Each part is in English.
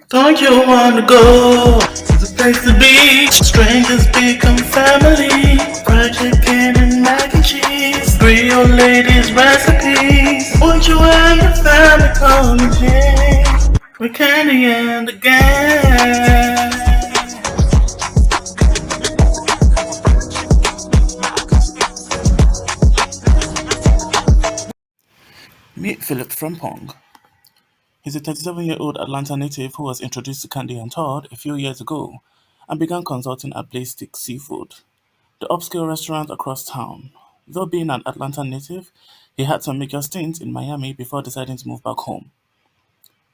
Don't you wanna go? It's a place to be. Strangers become family. Fried chicken and mac and cheese. Grill ladies' recipes. Won't you and your family come and change? With Candy and the gang. Meet Philip from Pong. He's a 37-year-old Atlanta native who was introduced to Candy and Todd a few years ago and began consulting at Blaze Stick Seafood, the upscale restaurant across town. Though being an Atlanta native, he had some major stints in Miami before deciding to move back home.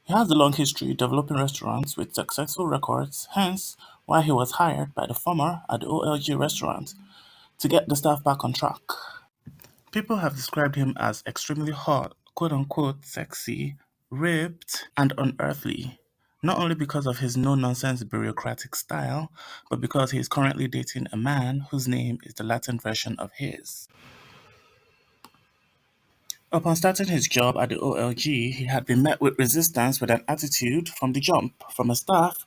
He has a long history developing restaurants with successful records, hence why he was hired by the former at the OLG restaurant to get the staff back on track. People have described him as extremely hot, quote unquote sexy, ripped, and unearthly. Not only because of his no nonsense bureaucratic style, but because he is currently dating a man whose name is the Latin version of his. Upon starting his job at the OLG, he had been met with resistance with an attitude from the jump from a staff,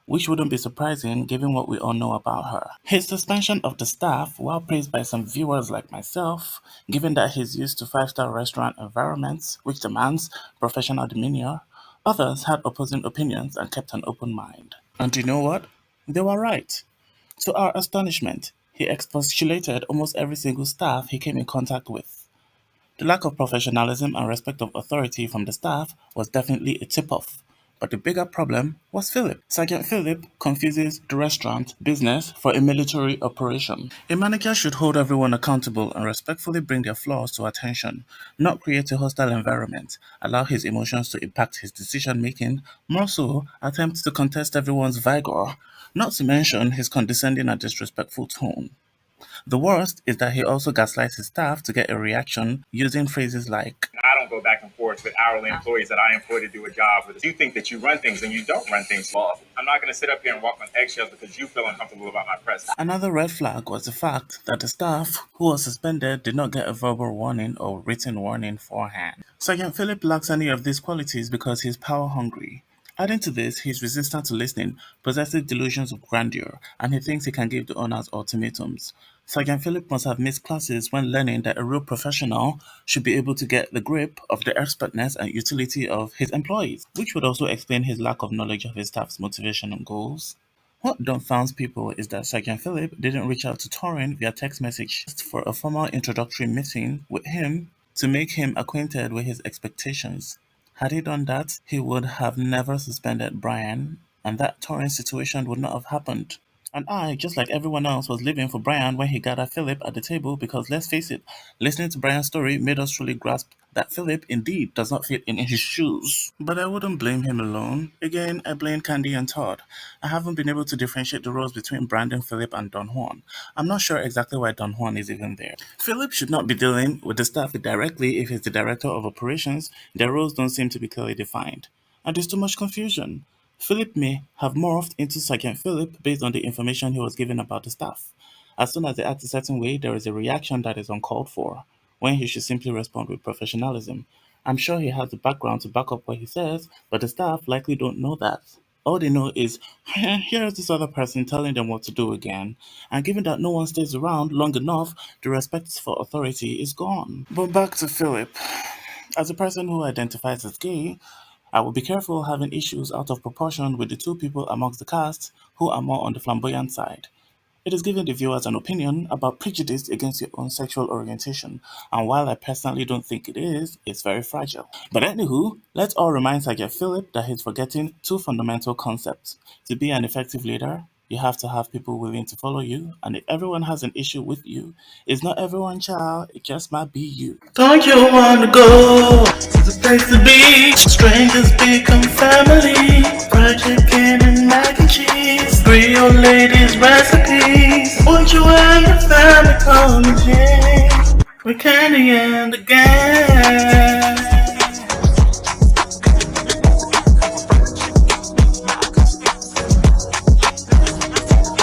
which wouldn't be surprising given what we all know about her. His suspension of the staff, while praised by some viewers like myself, given that he's used to five-star restaurant environments, which demands professional demeanor, others had opposing opinions and kept an open mind. And you know what? They were right. To our astonishment, he expostulated almost every single staff he came in contact with. The lack of professionalism and respect of authority from the staff was definitely a tip-off. But the bigger problem was Philip. Sergeant Philip confuses the restaurant business for a military operation. A manager should hold everyone accountable and respectfully bring their flaws to attention, not create a hostile environment, allow his emotions to impact his decision-making, more so attempt to contest everyone's vigor, not to mention his condescending and disrespectful tone. The worst is that he also gaslights his staff to get a reaction using phrases like, I don't go back and forth with hourly employees that I employ to do a job. But you think that you run things and you don't run things well. I'm not going to sit up here and walk on eggshells because you feel uncomfortable about my presence. Another red flag was the fact that the staff who was suspended did not get a verbal warning or written warning beforehand. Sergeant Philip lacks any of these qualities because he is power hungry. Adding to this, he is resistant to listening, possesses delusions of grandeur, and he thinks he can give the owners ultimatums. Sergeant Philip must have missed classes when learning that a real professional should be able to get the grip of the expertness and utility of his employees, which would also explain his lack of knowledge of his staff's motivation and goals. What dumbfounds people is that Sergeant Philip didn't reach out to Torin via text message for a formal introductory meeting with him to make him acquainted with his expectations. Had he done that, he would have never suspended Brian, and that Torin situation would not have happened. And I, just like everyone else, was living for Brian when he gathered Philip at the table because let's face it, listening to Brian's story made us truly grasp that Philip indeed does not fit in his shoes. But I wouldn't blame him alone. Again, I blame Candy and Todd. I haven't been able to differentiate the roles between Brandon, Philip, and Don Juan. I'm not sure exactly why Don Juan is even there. Philip should not be dealing with the staff directly if he's the director of operations. Their roles don't seem to be clearly defined. And there's too much confusion. Philip may have morphed into Sergeant Philip based on the information he was given about the staff. As soon as they act a certain way, there is a reaction that is uncalled for, when he should simply respond with professionalism. I'm sure he has the background to back up what he says, but the staff likely don't know that. All they know is, here's this other person telling them what to do again, and given that no one stays around long enough, the respect for authority is gone. But back to Philip. As a person who identifies as gay, I will be careful having issues out of proportion with the two people amongst the cast who are more on the flamboyant side. It is giving the viewers an opinion about prejudice against your own sexual orientation, and while I personally don't think it is, it's very fragile. But anywho, let's all remind Sergeant Philip that he's forgetting two fundamental concepts. To be an effective leader, you have to have people willing to follow you, and if everyone has an issue with you, it's not everyone, child, it just might be you. Don't you wanna go? It's a place to be. Strangers become family. Fried chicken and mac and cheese. Grill ladies' recipes. Won't you and your family come and change? With Candy and the gang.